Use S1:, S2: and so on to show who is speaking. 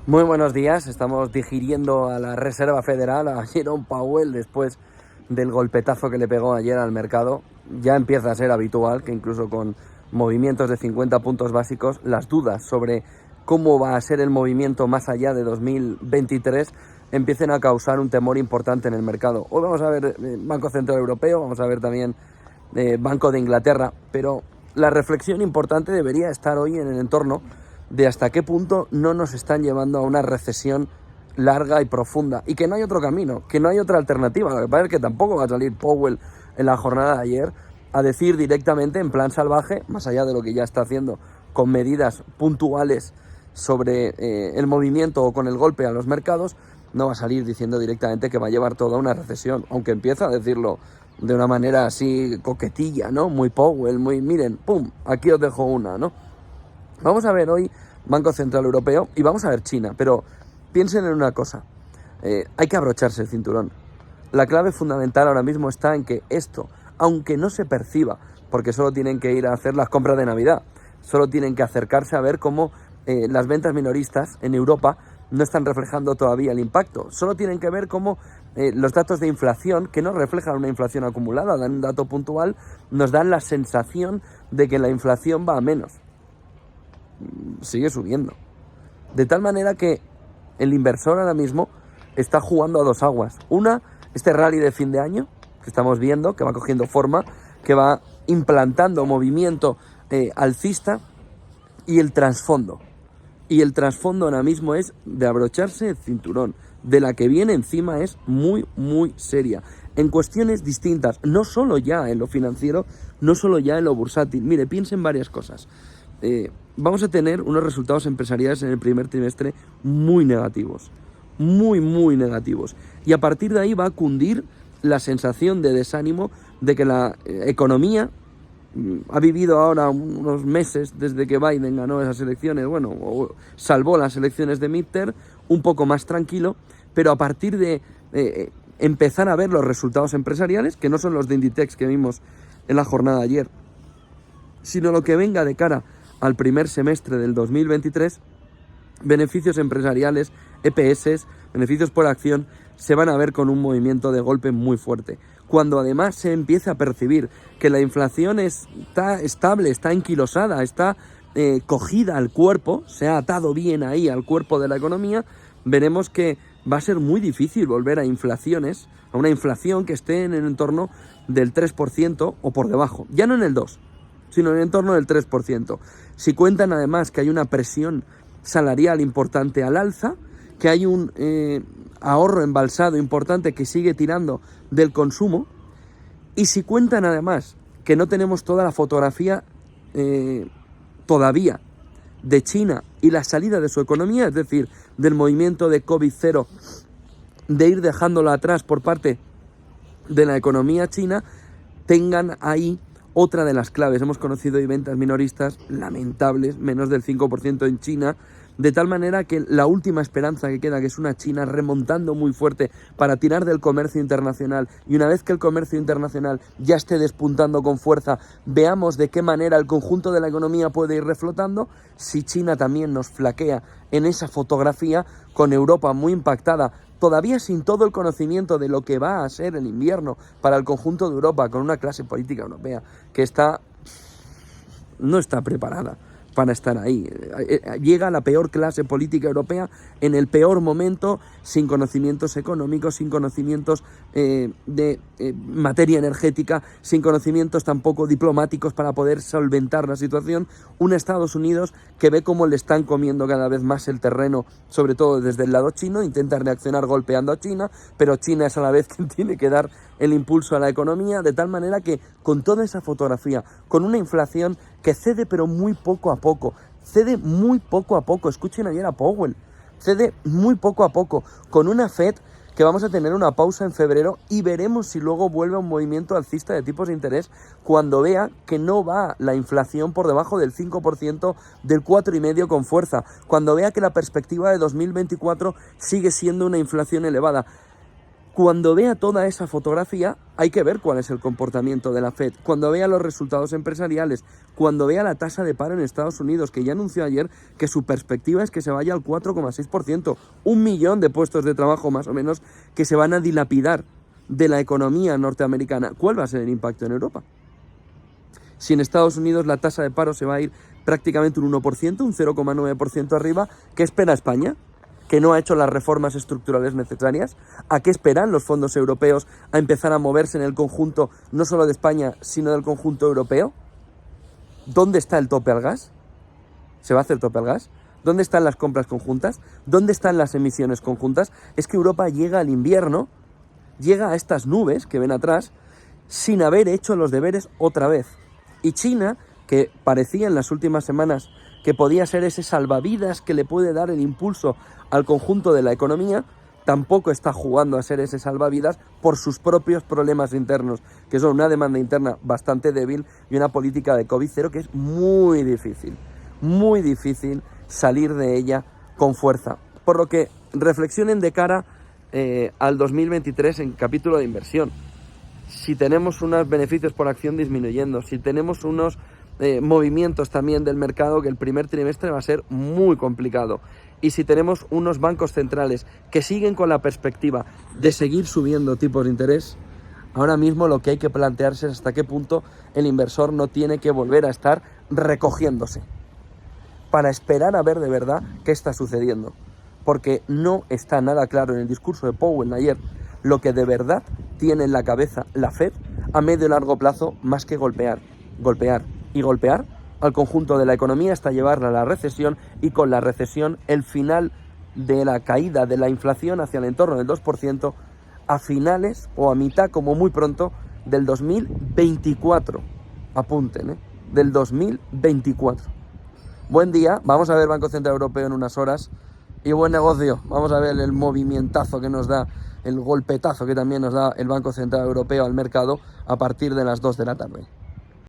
S1: Muy buenos días, estamos digiriendo a la Reserva Federal, a Jerome Powell, después del golpetazo que le pegó ayer al mercado. Ya empieza a ser habitual que incluso con movimientos de 50 puntos básicos, las dudas sobre cómo va a ser el movimiento más allá de 2023 empiecen a causar un temor importante en el mercado. Hoy vamos a ver Banco Central Europeo, vamos a ver también Banco de Inglaterra, pero la reflexión importante debería estar hoy en el entorno de hasta qué punto no nos están llevando a una recesión larga y profunda, y que no hay otro camino, que no hay otra alternativa. Lo que pasa es que tampoco va a salir Powell en la jornada de ayer a decir directamente en plan salvaje, más allá de lo que ya está haciendo con medidas puntuales sobre el movimiento o con el golpe a los mercados. No va a salir diciendo directamente que va a llevar toda una recesión, aunque empieza a decirlo de una manera así coquetilla, ¿no? Muy Powell, muy, miren, pum, aquí os dejo una, ¿no? Vamos a ver hoy Banco Central Europeo y vamos a ver China, pero piensen en una cosa, hay que abrocharse el cinturón. La clave fundamental ahora mismo está en que esto, aunque no se perciba, porque solo tienen que ir a hacer las compras de Navidad, solo tienen que acercarse a ver cómo las ventas minoristas en Europa no están reflejando todavía el impacto, solo tienen que ver cómo los datos de inflación, que no reflejan una inflación acumulada, dan un dato puntual, nos dan la sensación de que la inflación va a menos. Sigue subiendo. De tal manera que el inversor ahora mismo está jugando a dos aguas. Una, este rally de fin de año, que estamos viendo, que va cogiendo forma, que va implantando movimiento alcista, y el trasfondo. Y el trasfondo ahora mismo es de abrocharse el cinturón. De la que viene encima es muy, muy seria. En cuestiones distintas, no solo ya en lo financiero, no solo ya en lo bursátil. Mire, piensen varias cosas. Vamos a tener unos resultados empresariales en el primer trimestre muy negativos, muy negativos, y a partir de ahí va a cundir la sensación de desánimo de que la economía ha vivido ahora unos meses desde que Biden ganó esas elecciones, bueno, salvó las elecciones de midterm, un poco más tranquilo, pero a partir de empezar a ver los resultados empresariales, que no son los de Inditex que vimos en la jornada de ayer, sino lo que venga de cara al primer semestre del 2023, beneficios empresariales, EPS, beneficios por acción, se van a ver con un movimiento de golpe muy fuerte. Cuando además se empieza a percibir que la inflación está estable, está enquilosada, está cogida al cuerpo, se ha atado bien ahí al cuerpo de la economía, veremos que va a ser muy difícil volver a inflaciones, a una inflación que esté en el entorno del 3% o por debajo, ya no en el 2%, sino en el entorno del 3%. Si cuentan además que hay una presión salarial importante al alza, que hay un ahorro embalsado importante que sigue tirando del consumo, y si cuentan además que no tenemos toda la fotografía todavía de China y la salida de su economía, es decir, del movimiento de COVID-0, de ir dejándolo atrás por parte de la economía china, tengan ahí otra de las claves. Hemos conocido hoy ventas minoristas lamentables, menos del 5% en China, de tal manera que la última esperanza que queda, que es una China remontando muy fuerte para tirar del comercio internacional, y una vez que el comercio internacional ya esté despuntando con fuerza, veamos de qué manera el conjunto de la economía puede ir reflotando. Si China también nos flaquea en esa fotografía, con Europa muy impactada, todavía sin todo el conocimiento de lo que va a ser el invierno para el conjunto de Europa, con una clase política europea que no está preparada para estar ahí. Llega la peor clase política europea en el peor momento, sin conocimientos económicos, sin conocimientos de materia energética, sin conocimientos tampoco diplomáticos para poder solventar la situación. Un Estados Unidos que ve cómo le están comiendo cada vez más el terreno, sobre todo desde el lado chino, intenta reaccionar golpeando a China, pero China es a la vez quien tiene que dar el impulso a la economía, de tal manera que con toda esa fotografía, con una inflación que cede pero muy poco a poco, escuchen ayer a Powell, cede muy poco a poco, con una Fed que vamos a tener una pausa en febrero, y veremos si luego vuelve a un movimiento alcista de tipos de interés cuando vea que no va la inflación por debajo del 5%, del 4,5% con fuerza, cuando vea que la perspectiva de 2024 sigue siendo una inflación elevada. Cuando vea toda esa fotografía, hay que ver cuál es el comportamiento de la Fed. Cuando vea los resultados empresariales, cuando vea la tasa de paro en Estados Unidos, que ya anunció ayer que su perspectiva es que se vaya al 4,6%, 1 millón de puestos de trabajo más o menos que se van a dilapidar de la economía norteamericana. ¿Cuál va a ser el impacto en Europa? Si en Estados Unidos la tasa de paro se va a ir prácticamente un 1%, un 0,9% arriba, ¿qué espera España? ¿Que no ha hecho las reformas estructurales necesarias? ¿A qué esperan los fondos europeos a empezar a moverse en el conjunto, no solo de España, sino del conjunto europeo? ¿Dónde está el tope al gas? ¿Se va a hacer tope al gas? ¿Dónde están las compras conjuntas? ¿Dónde están las emisiones conjuntas? Es que Europa llega al invierno, llega a estas nubes que ven atrás, sin haber hecho los deberes otra vez. Y China, que parecía en las últimas semanas que podía ser ese salvavidas que le puede dar el impulso al conjunto de la economía, tampoco está jugando a ser ese salvavidas por sus propios problemas internos, que son una demanda interna bastante débil y una política de COVID-0 que es muy difícil salir de ella con fuerza. Por lo que reflexionen de cara al 2023 en capítulo de inversión. Si tenemos unos beneficios por acción disminuyendo, si tenemos unos movimientos también del mercado, que el primer trimestre va a ser muy complicado, y si tenemos unos bancos centrales que siguen con la perspectiva de seguir subiendo tipos de interés, ahora mismo lo que hay que plantearse es hasta qué punto el inversor no tiene que volver a estar recogiéndose para esperar a ver de verdad qué está sucediendo, porque no está nada claro en el discurso de Powell ayer lo que de verdad tiene en la cabeza la Fed a medio y largo plazo, más que golpear al conjunto de la economía hasta llevarla a la recesión, y con la recesión el final de la caída de la inflación hacia el entorno del 2% a finales o a mitad, como muy pronto, del 2024. Apunten, del 2024. Buen día, vamos a ver Banco Central Europeo en unas horas, y buen negocio. Vamos a ver el movimientazo que nos da, el golpetazo que también nos da el Banco Central Europeo al mercado a partir de las 2 de la tarde.